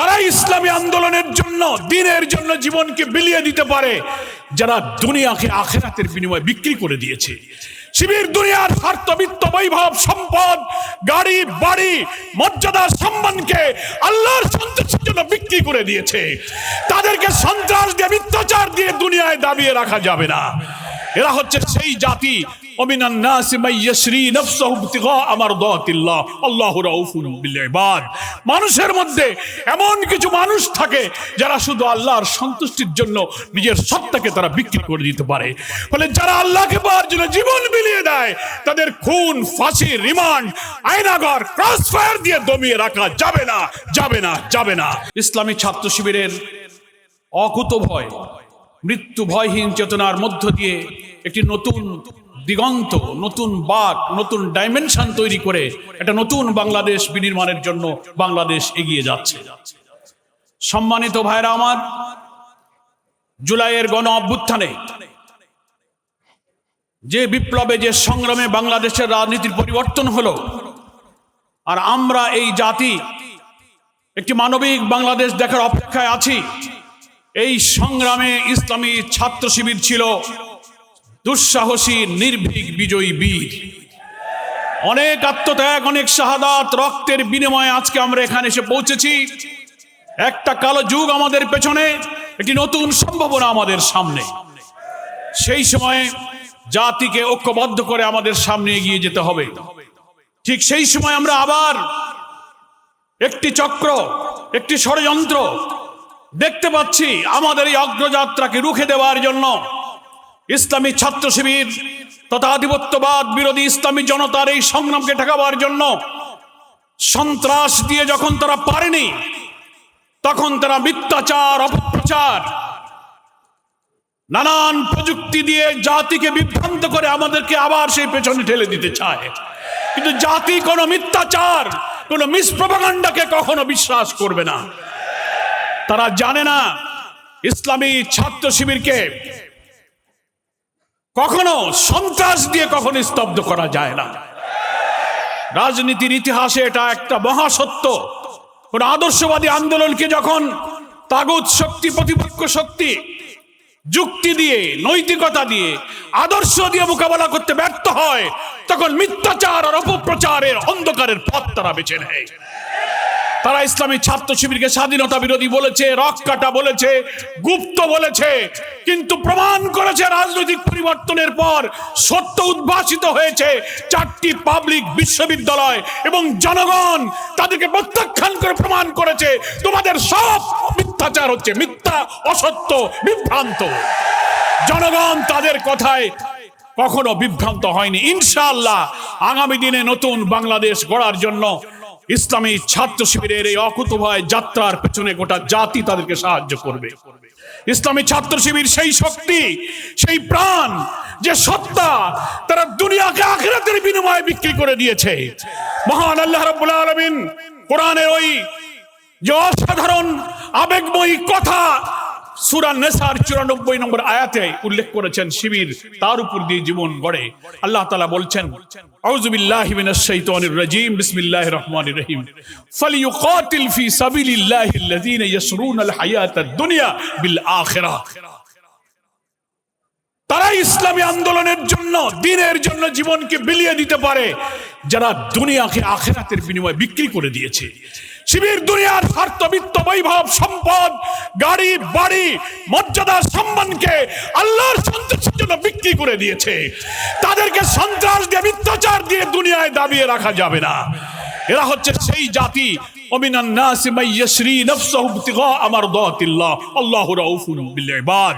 তারাই ইসলামী আন্দোলনের জন্য, দ্বীনের জন্য জীবনকে বিলিয়ে দিতে পারে যারা দুনিয়াকে আখিরাতের বিনিময়ে বিক্রি করে দিয়েছে। শিবির দুনিয়ার স্বার্থ, বিত্ত, বৈভব, সম্পদ, গাড়ি, বাড়ি, মর্যাদা, সম্মানকে আল্লাহর সন্তুষ্টির জন্য বিক্রি করে দিয়েছে। তাদেরকে সন্ত্রাস দিয়ে, মিথ্যাচার দিয়ে দুনিয়ায় দাবিয়ে রাখা যাবে না। এরা হচ্ছে সেই জাতি, ওমিনান নাসি মান ইয়াশরি নাফসাহু ইবতিগা মারদাতিল্লাহ আল্লাহু রাউফুন বিল ইবাদ। মানুষের মধ্যে এমন কিছু মানুষ থাকে যারা শুধু আল্লাহর সন্তুষ্টির জন্য নিজের সত্তাকে তারা বিক্রি করে দিতে পারে। ফলে যারা আল্লাহকে পাওয়ার জন্য জীবন বিলিয়ে দেয়, তাদের খুন, ফাঁসি, রিমান্ড, আয়নাঘর, ক্রসফায়ার দিয়ে দমিয়ে রাখা যাবে না, যাবে না, যাবে না। ইসলামী ছাত্র শিবিরের অকুতোভয়, মৃত্যু ভয়হীন চেতনার মধ্য দিয়ে একটি নতুন দিগন্ত, নতুন বাক, নতুন ডাইমেনশন তৈরি করে একটা নতুন বাংলাদেশ বিনির্মাণের জন্য বাংলাদেশ এগিয়ে যাচ্ছে। সম্মানিত ভাইরা আমার, জুলাইয়ের গণ অভ্যুত্থানে যে বিপ্লবে, যে সংগ্রামে বাংলাদেশের রাজনীতির পরিবর্তন হলো, আর আমরা এই জাতি একটি মানবিক বাংলাদেশ দেখার অপেক্ষায় আছি। এই সংগ্রামে ইসলামী ছাত্র শিবির ছিল দুঃসাহসী, নির্ভীক, বিজয়ী বীর। অনেক আত্মত্যাগ, অনেক শাহাদাত, রক্তের বিনিময়ে আজকে আমরা এখানে এসে পৌঁছেছি। একটা কালো যুগ আমাদের পেছনে, একটি নতুন সম্ভাবনা আমাদের সামনে। সেই সময়ে জাতিকে ঐক্যবদ্ধ করে আমাদের সামনে এগিয়ে যেতে হবে। ঠিক সেই সময় আমরা আবার একটি চক্র, একটি ষড়যন্ত্র দেখতে পাচ্ছি আমাদের এই অগ্রযাত্রাকে রুখে দেওয়ার জন্য। ইসলামী ছাত্র শিবির তথা আধিপত্যবাদ বিরোধী ইসলামী জনতার এই সংগ্রামকে ঠেকাবার জন্য সন্ত্রাস দিয়ে যখন তারা পারেনি, তখন তারা মিথ্যাচার, অপপ্রচার, নানান প্রযুক্তি দিয়ে জাতিকে বিভ্রান্ত করে আমাদেরকে আবার সেই পেছনে ঠেলে দিতে চায়। কিন্তু জাতি কোনো মিথ্যাচার, কোনো মিসপ্রপাগান্ডাকে কখনো বিশ্বাস করবে না। তারা জানে না ইসলামী ছাত্র শিবিরকে কখনো সন্ত্রাস দিয়ে কখনো স্তব্ধ করা যায় না। রাজনীতির ইতিহাসে এটা একটা মহাসত্য। কোন আদর্শবাদী আন্দোলনকে যখন তাগুত শক্তি, প্রতিপক্ষ শক্তি যুক্তি দিয়ে, নৈতিকতা দিয়ে, আদর্শ দিয়ে মোকাবেলা করতে ব্যর্থ হয়, তখন মিথ্যাচার আর অপপ্রচারের অন্ধকারের পথ তারা বেছে নেয়। তারা ইসলামী ছাত্র শিবিরকে স্বাধীনতা বিরোধী বলেছে, রক কাটা বলেছে, গুপ্ত বলেছে, কিন্তু প্রমাণ করেছে রাজনৈতিক পরিবর্তনের পর সত্য উদ্ভাসিত হয়েছে। 4টি পাবলিক বিশ্ববিদ্যালয় এবং জনগণ তাদেরকে প্রত্যাখ্যান করে প্রমাণ করেছে তোমাদের সব মিথ্যাচার হচ্ছে, মিথ্যা, অসত্য, বিভ্রান্ত। জনগণ তাদের কথায় কখনো বিভ্রান্ত হয়নি। ইনশাআল্লাহ আগামী দিনে নতুন বাংলাদেশ গড়ার জন্য ইসলামী ছাত্র শিবিরের এই অকুতোভয় যাত্রার পেছনে গোটা জাতি তাদেরকে সাহায্য করবে। ইসলামী ছাত্র শিবির সেই শক্তি, সেই প্রাণ, যে সত্তা তারা দুনিয়াকে আখিরাতের বিনিময়ে বিক্রি করে দিয়েছে। মহান আল্লাহ রাব্বুল আলামিন কোরআনের ওই যে অসাধারণ আবেগময়ী কথা সূরা নেসার 94 নম্বর আয়াতে উল্লেখ করেছেন, শিবির তার উপর দিয়ে জীবন গড়ে। আল্লাহ তাআলা বলছেন, আউযু বিল্লাহি মিনাশ শাইতানির রাজীম, বিসমিল্লাহির রহমানির রহিম, ফালিয়ুকাতিল ফি সাবিলিল্লাহি আল্লাযীনা ইয়াশরুনাল হায়াতাদ দুনিয়া বিল আখিরাহ। তারা ইসলামী আন্দোলনের জন্য, দ্বীনের জন্য জীবনকে বিলিয়ে দিতে পারে যারা দুনিয়াকে আখিরাতের বিনিময়ে বিক্রি করে দিয়েছে। শিবির দুনিয়ার স্বার্থ, বিত্ত, বৈভব, সম্পদ, গাড়ি, বাড়ি, মর্যাদা, সম্মানকে আল্লাহর সন্তুষ্টির জন্য বিক্রি করে দিয়েছে। তাদেরকে সন্ত্রাস দিয়ে, মিথ্যাচার দিয়ে দুনিয়ায় দাবিয়ে রাখা যাবে না। এরা হচ্ছে সেই জাতি, ওমিনান নাসি মান ইয়াশরি নাফসাহু ইবতিগা মারদাতিল্লাহ আল্লাহু রাউফুন বিল ইবাদ।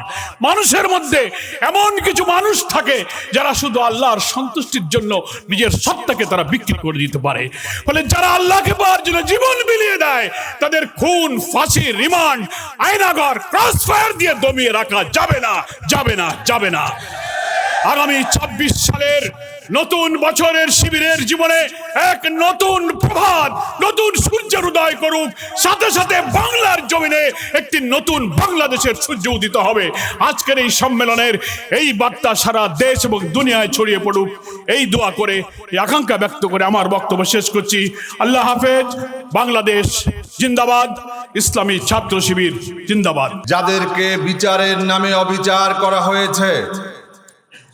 মানুষের মধ্যে এমন কিছু মানুষ থাকে যারা শুধু আল্লাহর সন্তুষ্টির জন্য নিজের সত্তাকে তারা বিক্রি করে দিতে পারে। ফলে যারা আল্লাহকে পাওয়ার জন্য জীবন বিলিয়ে দেয়, তাদের খুন, ফাঁসি, রিমান্ড, আয়নাঘর, ক্রসফায়ার দিয়ে দমিয়ে রাখা যাবে না, যাবে না, যাবে না। আগামী 26 সালের নতুন বছরের শিবিরের জীবনে এক নতুন প্রভাত, নতুন সূর্যের উদয় করুক, সাথে সাথে বাংলার জমিনে একটি নতুন বাংলাদেশের সূর্য উদিত হবে। আজকের এই সম্মেলনের এই বার্তা সারা দেশ এবং দুনিয়ায় ছড়িয়ে পড়ুক, এই দোয়া করে, এই আকাঙ্ক্ষা ব্যক্ত করে আমার বক্তব্য শেষ করছি। আল্লাহ হাফেজ। বাংলাদেশ জিন্দাবাদ, ইসলামী ছাত্র শিবির জিন্দাবাদ। যাদেরকে বিচারের নামে অবিচার করা হয়েছে,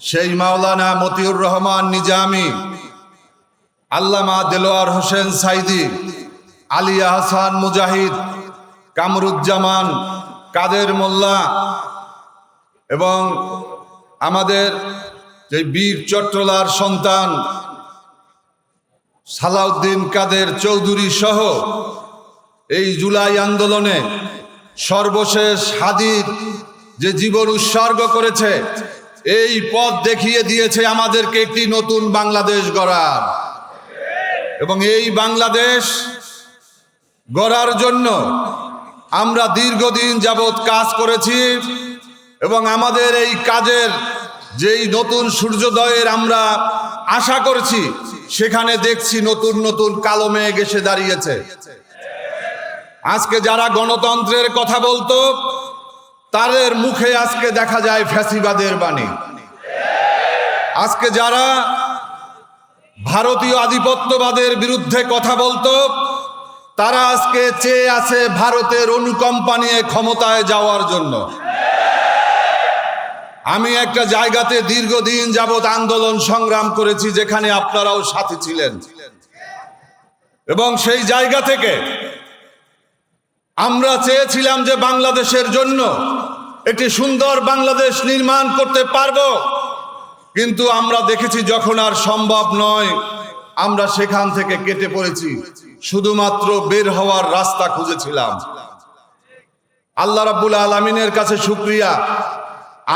সেই মাওলানা মতিউর রহমান নিজামী, আল্লামা দেলোয়ার হোসেন সাইদি, আলিয়া হাসান মুজাহিদ, কামরুজ্জামান, কাদের মোল্লা এবং আমাদের যে বীর চট্টলার সন্তান সালাউদ্দিন কাদের চৌধুরী সহ এই জুলাই আন্দোলনে সর্বশেষ হাদির যে জীবন উৎসর্গ করেছে, এই পথ দেখিয়ে দিয়েছে আমাদেরকে একটি নতুন বাংলাদেশ গড়ার। এবং এই বাংলাদেশ গড়ার জন্য আমরা দীর্ঘদিন যাবৎ কাজ করেছি এবং আমাদের এই কাজের যেই নতুন সূর্যোদয়ের আমরা আশা করছি, সেখানে দেখছি নতুন নতুন কালো মেঘ এসে দাঁড়িয়েছে। আজকে যারা গণতন্ত্রের কথা বলতো, তাদের মুখে আজকে দেখা যায় ফ্যাসিবাদের বাণী। আজকে যারা ভারতীয় আধিপত্যবাদের বিরুদ্ধে কথা বলতো, তারা আজকে চেয়ে আছে ভারতের অনুকম্পা নিয়ে ক্ষমতায় যাওয়ার জন্য। আমি একটা জায়গাতে দীর্ঘদিন যাবৎ আন্দোলন সংগ্রাম করেছি, যেখানে আপনারাও সাথী ছিলেন, এবং সেই জায়গা থেকে আমরা চেয়েছিলাম যে বাংলাদেশের জন্য একটি সুন্দর বাংলাদেশ নির্মাণ করতে পারবো। কিন্তু আমরা দেখেছি যখন আর সম্ভব নয়, আমরা সেখান থেকে কেটে পড়েছি, শুধুমাত্র বের হওয়ার রাস্তা খুঁজেছিলাম। আল্লাহ রাব্বুল আলামিনের কাছে শুকরিয়া,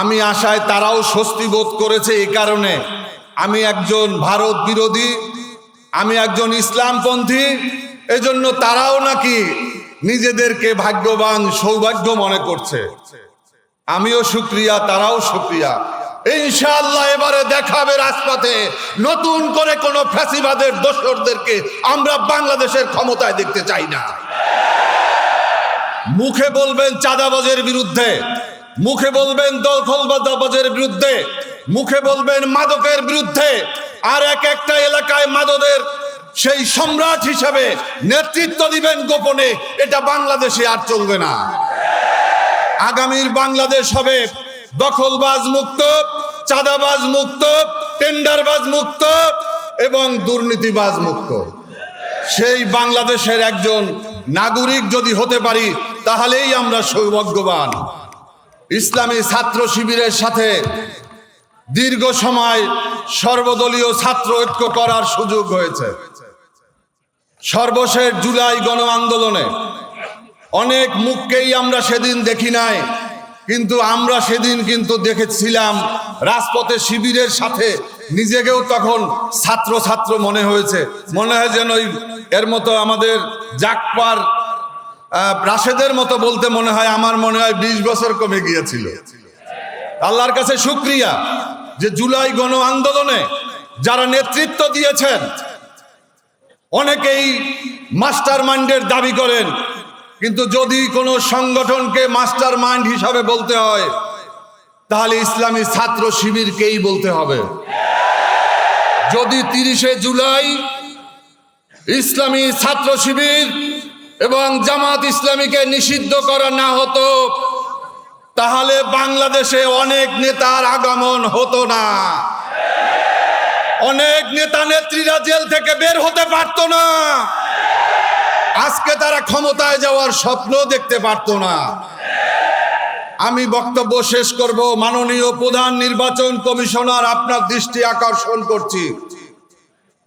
আমি আশায় তারাও স্বস্তি বোধ করেছে। এই কারণে আমি একজন ভারত বিরোধী, আমি একজন ইসলামপন্থী, এজন্য তারাও নাকি নিজেদেরকে ভাগ্যবান, সৌভাগ্য মনে করছে। আমিও শুকরিয়া, তারাও শুকরিয়া। ইনশাআল্লাহ এবারে দেখাবে রাজপথে নতুন করে কোন ফ্যাসিবাদের দোসরদেরকে আমরা বাংলাদেশের ক্ষমতায় দেখতে চাই না। মুখে বলবেন চাঁদাবাজের বিরুদ্ধে, মুখে বলবেন দখলবাজের বিরুদ্ধে, মুখে বলবেন মাদকের বিরুদ্ধে, আর এক একটা এলাকায় মাদকের সেই সম্রাট হিসাবে নেতৃত্ব দিবেন গোপনে। এটা বাংলাদেশে আর চলবে না। আগামীর বাংলাদেশ হবে দখলবাজ মুক্ত, চাঁদাবাজ মুক্ত, টেন্ডারবাজ মুক্ত এবং দুর্নীতিবাজ মুক্ত। সেই বাংলাদেশের একজন নাগরিক যদি হতে পারি, তাহলেই আমরা সৌভাগ্যবান। ইসলামী ছাত্র শিবিরের সাথে দীর্ঘ সময় সর্বদলীয় ছাত্র ঐক্য করার সুযোগ হয়েছে। সর্বশেষ জুলাই গণ আন্দোলনে অনেক মুখকেই আমরা সেদিন দেখি নাই, কিন্তু আমরা সেদিন কিন্তু দেখেছিলাম রাজপথে শিবিরের সাথে নিজেকেও তখন ছাত্র ছাত্র মনে হয়েছে। মনে হয় যেন এর মতো আমাদের জাকপার রাশেদের মতো বলতে মনে হয়, আমার মনে হয় 20 বছর কমে গিয়েছিল। আল্লাহর কাছে শুকরিয়া যে জুলাই গণ আন্দোলনে যারা নেতৃত্ব দিয়েছেন, অনেকেই মাস্টার মাইন্ডের দাবি করেন, কিন্তু যদি কোনো সংগঠনকে মাস্টার মাইন্ড হিসাবে বলতে হয়, তাহলে ইসলামী ছাত্র শিবিরকেই বলতে হবে। যদি 30শে জুলাই ইসলামী ছাত্র শিবির এবং জামাত ইসলামীকে নিষিদ্ধ করা না হতো, তাহলে বাংলাদেশে অনেক নেতার আগমন হতো না, অনেক নেতা নেত্রীরা জেল থেকে বের হতে পারতো না, আজকে তারা ক্ষমতায় যাওয়ার স্বপ্ন দেখতে পারতো না। আমি বক্তব্য শেষ করব। মাননীয় প্রধান নির্বাচন কমিশনার, আপনার দৃষ্টি আকর্ষণ করছি,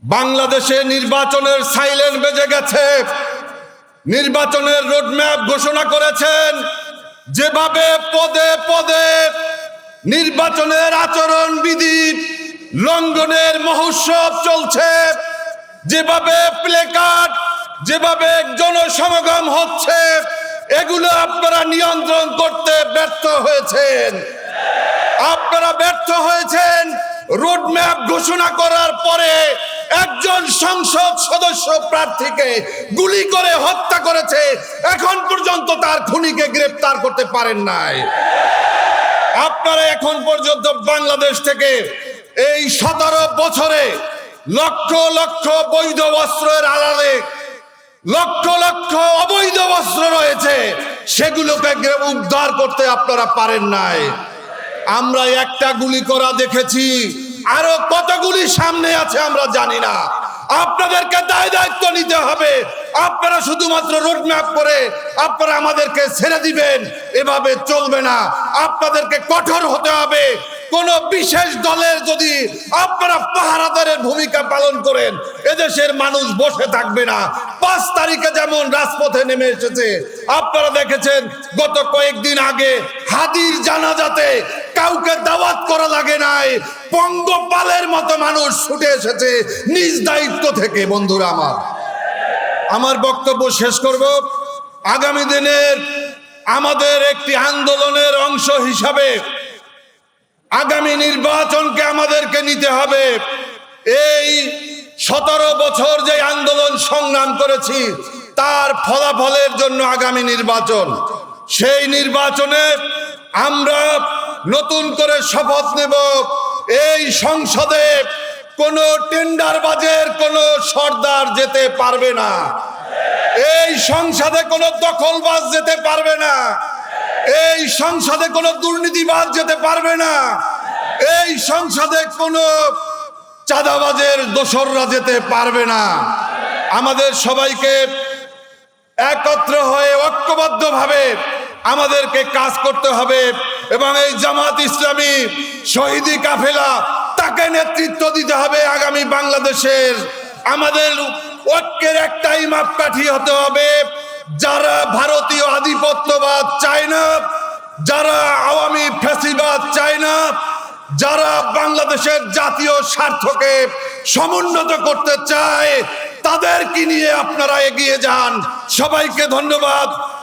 বাংলাদেশে নির্বাচনের সাইলেন বেজে গেছে। নির্বাচনের রোডম্যাপ ঘোষণা করেছেন, যেভাবে পদে পদে নির্বাচনের আচরণ বিধি লঙ্ঘনের মহোৎসব চলছে, যেভাবে প্লেকার্ড, যেভাবে জনসমাগম হচ্ছে, এগুলো আপনারা নিয়ন্ত্রণ করতে ব্যর্থ হয়েছেন। আপনারা ব্যর্থ হয়েছেন রোড ম্যাপ ঘোষণা করার পরে একজন সংসদ সদস্য প্রার্থীকে গুলি করে হত্যা করেছে, এখন পর্যন্ত তার খুনিকে গ্রেফতার করতে পারেন নাই। আপনারা এখন পর্যন্ত বাংলাদেশ থেকে এই 17 বছরে লক্ষ লক্ষ বৈধ অস্ত্রের আড়ালে লক্ষ লক্ষ অবৈধ অস্ত্র রয়েছে, সেগুলোকে উদ্ধার করতে আপনারা পারেন নাই। আমরা একটা গুলি করা দেখেছি, আরো কতগুলি সামনে আছে আমরা জানি না। আপনাদেরকে দায়িত্ব নিতে হবে। আপনারা শুধুমাত্র রোড ম্যাপ করে আপনারা আমাদেরকে ছেড়ে দিবেন, এভাবে চলবে না। আপনাদেরকে কঠোর হতে হবে। কোন বিশেষ দলের যদি আপনারা পাহারাদারের ভূমিকা পালন করেন, এদেশের মানুষ বসে থাকবে না। 5 তারিখে যেমন রাজপথে নেমে এসেছে, আপনারা দেখেছেন গত কয়েকদিন আগে হাদির জানাজাতে কাউকে দাওয়াত করা লাগে নাই, পঙ্গপালের মতো মানুষ ছুটে এসেছে নিজ দায়িত্ব থেকে। বন্ধুরা আমার বক্তব্য শেষ করব। আগামী দিনের আমাদের একটি আন্দোলনের অংশ হিসাবে আগামী নির্বাচনকে আমাদেরকে নিতে হবে। এই 17 বছর যে আন্দোলন সংগ্রাম করেছি, তার ফলাফলের জন্য আগামী নির্বাচন। সেই নির্বাচনে আমরা নতুন করে শপথ নেব, এই সংসদে কোনো টেন্ডারবাজের কোনো সর্দার যেতে পারবে না, এই সংসদে কোনো দখলবাজ যেতে পারবে না, এই সংসদে কোনো দুর্নীতিবাজ যেতে পারবে না, এই সংসদে কোনো চাঁদাবাজের দোসররা যেতে পারবে না। আমাদের সবাইকে একত্র হয়ে ঐক্যবদ্ধভাবে আমাদেরকে কাজ করতে হবে এবং এই জামাত ইসলামী শহীদি কাফেলা তাকে নেতৃত্ব দিতে হবে। আগামী বাংলাদেশের আমাদের ঐক্যের একটাই মাপকাঠি হতে হবে। যারা ভারতীয় আধিপত্যবাদ চায় না, যারা আওয়ামী ফ্যাসিবাদ চায় না, যারা বাংলাদেশের জাতীয় স্বার্থকে সমুন্নত করতে চায়, তাদেরকে নিয়ে আপনারা এগিয়ে যান। সবাইকে ধন্যবাদ।